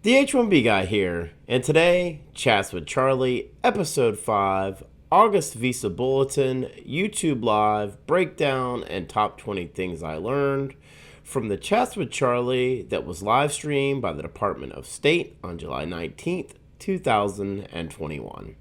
The H1B Guy here, and today, Chats with Charlie, Episode 5, August Visa Bulletin, YouTube Live, Breakdown, and Top 20 Things I Learned from the Chats with Charlie that was live streamed by the Department of State on July 19th, 2021.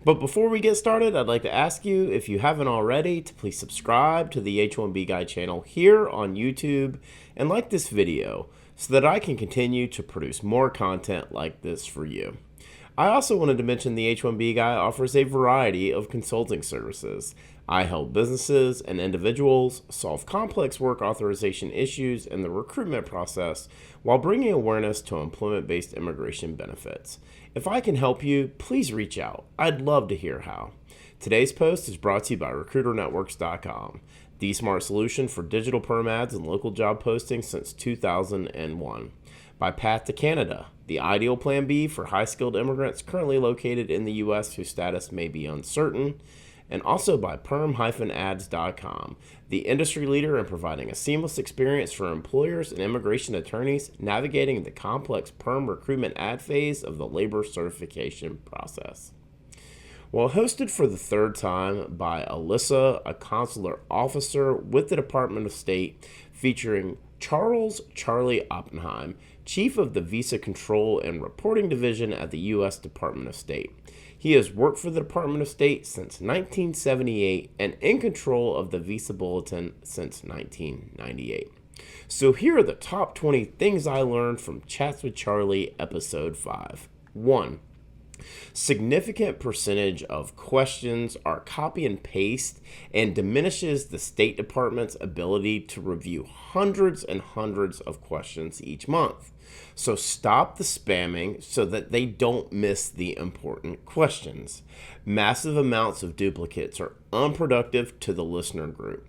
But before we get started, I'd like to ask you, if you haven't already, to please subscribe to the H1B Guy channel here on YouTube and like this video so that I can continue to produce more content like this for you. I also wanted to mention the H1B Guy offers a variety of consulting services. I help businesses and individuals solve complex work authorization issues in the recruitment process while bringing awareness to employment-based immigration benefits. If I can help you, please reach out. I'd love to hear how. Today's post is brought to you by RecruiterNetworks.com, the smart solution for digital PERM ads and local job postings since 2001. By Path to Canada, the ideal plan B for high-skilled immigrants currently located in the U.S. whose status may be uncertain. And also by PERM-ads.com, the industry leader in providing a seamless experience for employers and immigration attorneys navigating the complex PERM recruitment ad phase of the labor certification process. Well, hosted for the third time by Alyssa, a consular officer with the Department of State, featuring Charlie Oppenheim, Chief of the Visa Control and Reporting Division at the U.S. Department of State. He has worked for the Department of State since 1978 and in control of the Visa Bulletin since 1998. So here are the top 20 things I learned from Chats with Charlie, Episode 5. 1. Significant percentage of questions are copy and paste and diminishes the State Department's ability to review hundreds and hundreds of questions each month. So stop the spamming so that they don't miss the important questions. Massive amounts of duplicates are unproductive to the listener group.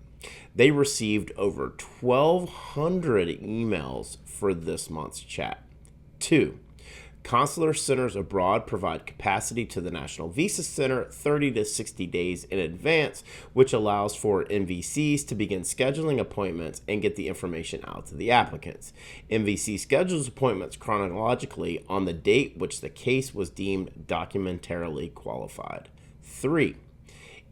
They received over 1,200 emails for this month's chat. 2. Consular centers abroad provide capacity to the National Visa Center 30 to 60 days in advance, which allows for NVCs to begin scheduling appointments and get the information out to the applicants. NVC schedules appointments chronologically on the date which the case was deemed documentarily qualified. 3.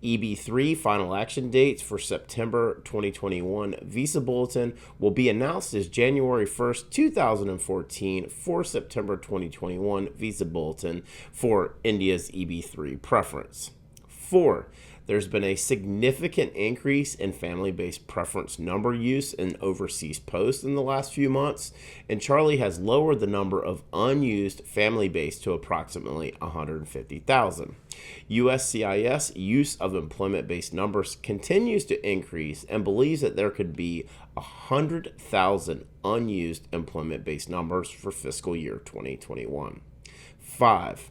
EB3 final action dates for September 2021 Visa Bulletin will be announced as January 1st, 2014 for September 2021 Visa Bulletin for India's EB3 preference. 4. There's been a significant increase in family-based preference number use in overseas posts in the last few months, and Charlie has lowered the number of unused family-based to approximately 150,000. USCIS use of employment-based numbers continues to increase and believes that there could be 100,000 unused employment-based numbers for fiscal year 2021. 5.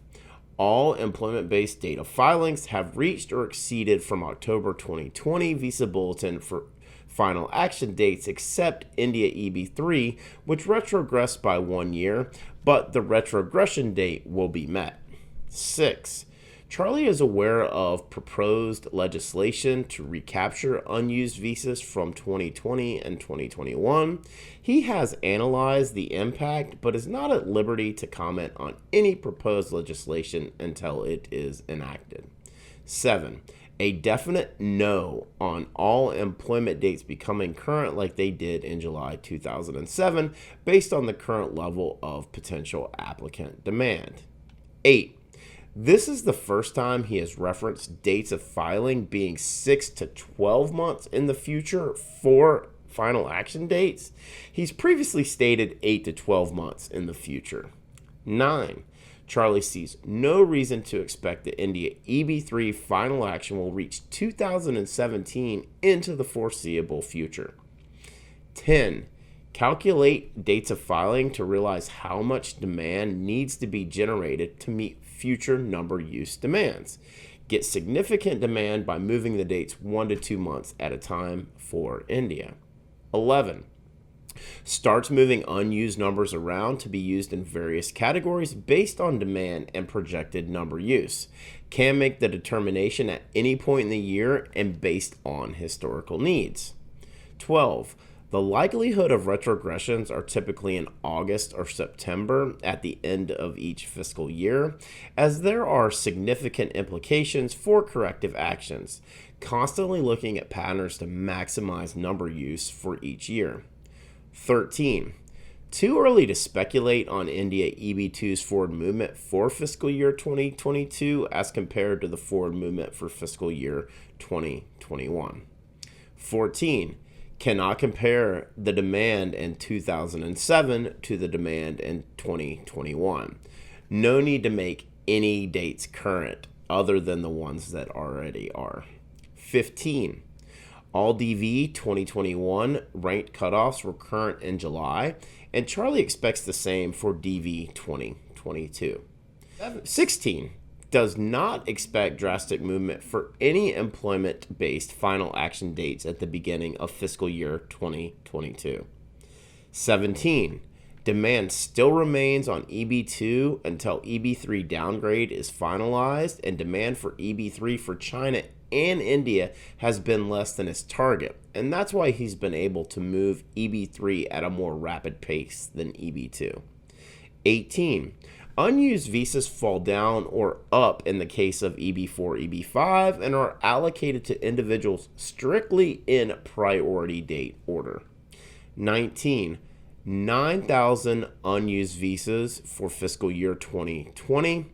All employment-based data filings have reached or exceeded from October 2020 Visa Bulletin for final action dates except India EB3, which retrogressed by 1 year, but the retrogression date will be met. 6. Charlie is aware of proposed legislation to recapture unused visas from 2020 and 2021. He has analyzed the impact, but is not at liberty to comment on any proposed legislation until it is enacted. 7. A definite no on all employment dates becoming current like they did in July 2007, based on the current level of potential applicant demand. 8. This is the first time he has referenced dates of filing being 6 to 12 months in the future for final action dates. He's previously stated 8 to 12 months in the future. 9. Charlie sees no reason to expect the India EB3 final action will reach 2017 into the foreseeable future. 10. Calculate dates of filing to realize how much demand needs to be generated to meet future number use demands. Get significant demand by moving the dates 1 to 2 months at a time for India. 11. Starts moving unused numbers around to be used in various categories based on demand and projected number use. Can make the determination at any point in the year and based on historical needs. 12. The likelihood of retrogressions are typically in August or September at the end of each fiscal year, as there are significant implications for corrective actions, constantly looking at patterns to maximize number use for each year. 13. Too early to speculate on India EB2's forward movement for fiscal year 2022 as compared to the forward movement for fiscal year 2021. 14. Cannot compare the demand in 2007 to the demand in 2021. No need to make any dates current other than the ones that already are. 15. All DV 2021 ranked cutoffs were current in July, and Charlie expects the same for DV 2022. 16. Does not expect drastic movement for any employment-based final action dates at the beginning of fiscal year 2022. 17. Demand still remains on EB2 until EB3 downgrade is finalized, and demand for EB3 for China and India has been less than his target, and that's why he's been able to move EB3 at a more rapid pace than EB2. 18. Unused visas fall down or up in the case of EB4, EB5, and are allocated to individuals strictly in priority date order. 19. 9,000 unused visas for fiscal year 2020,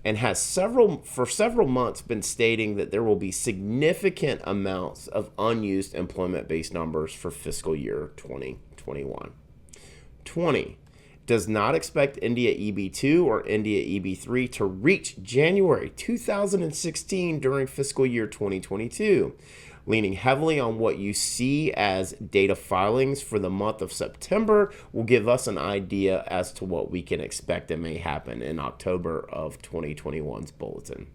and has for several months been stating that there will be significant amounts of unused employment-based numbers for fiscal year 2021. 20. Does not expect India EB2 or India EB3 to reach January 2016 during fiscal year 2022, leaning heavily on what you see as data filings for the month of September will give us an idea as to what we can expect that may happen in October of 2021's Bulletin.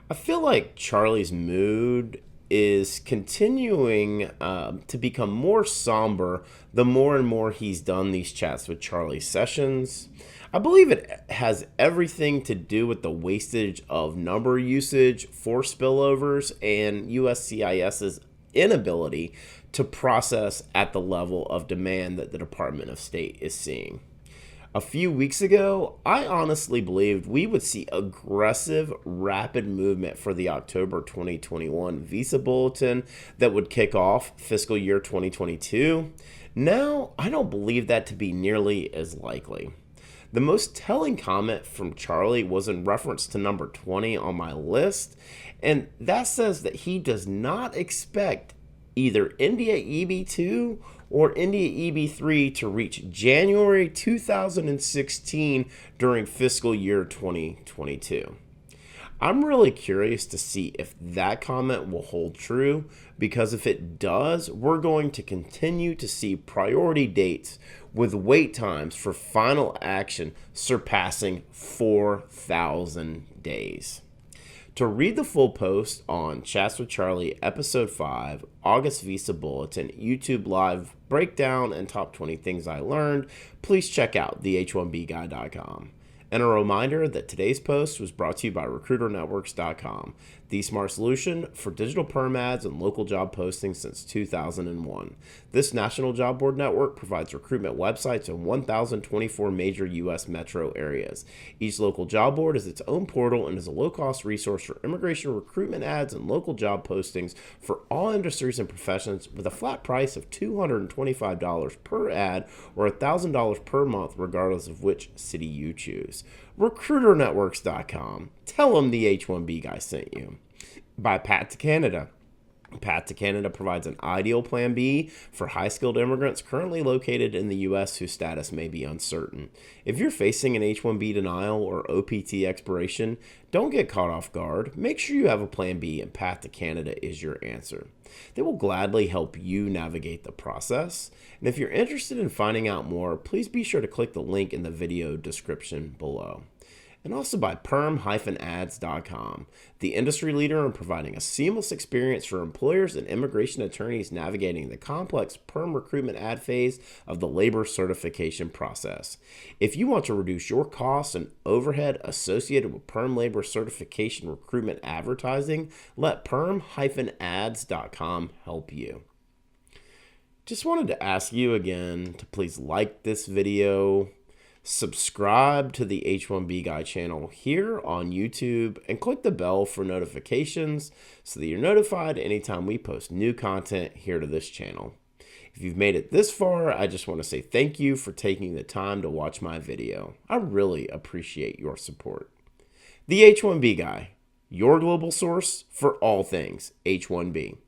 I feel like Charlie's mood is continuing to become more somber the more and more he's done these chats with Charlie sessions. I believe it has everything to do with the wastage of number usage for spillovers and USCIS's inability to process at the level of demand that the Department of State is seeing. A few weeks ago, I honestly believed we would see aggressive, rapid movement for the October 2021 visa bulletin that would kick off fiscal year 2022. Now, I don't believe that to be nearly as likely. The most telling comment from Charlie was in reference to number 20 on my list, and that says that he does not expect either India EB2 or India EB3 to reach January 2016 during fiscal year 2022. I'm really curious to see if that comment will hold true, because if it does, we're going to continue to see priority dates with wait times for final action surpassing 4,000 days. To read the full post on Chats with Charlie, Episode 5, August Visa Bulletin, YouTube Live Breakdown, and Top 20 Things I Learned, please check out the H1BGuy.com. And a reminder that today's post was brought to you by RecruiterNetworks.com, the smart solution for digital perm ads and local job postings since 2001. This national job board network provides recruitment websites in 1,024 major U.S. metro areas. Each local job board is its own portal and is a low-cost resource for immigration recruitment ads and local job postings for all industries and professions, with a flat price of $225 per ad or $1,000 per month, regardless of which city you choose. RecruiterNetworks.com. Tell them the H1B guy sent you. By Path to Canada. Path to Canada provides an ideal plan B for high-skilled immigrants currently located in the U.S. whose status may be uncertain. If you're facing an H1B denial or OPT expiration, don't get caught off guard. Make sure you have a plan B, and Path to Canada is your answer. They will gladly help you navigate the process. And if you're interested in finding out more, please be sure to click the link in the video description below. And also by PERM-Ads.com, the industry leader in providing a seamless experience for employers and immigration attorneys navigating the complex PERM recruitment ad phase of the labor certification process. If you want to reduce your costs and overhead associated with PERM labor certification recruitment advertising, let PERM-Ads.com help you. Just wanted to ask you again to please like this video, subscribe to the H1B Guy channel here on YouTube, and click the bell for notifications so that you're notified anytime we post new content here to this channel. If you've made it this far, I just want to say thank you for taking the time to watch my video. I really appreciate your support. The H1B Guy, your global source for all things H1B.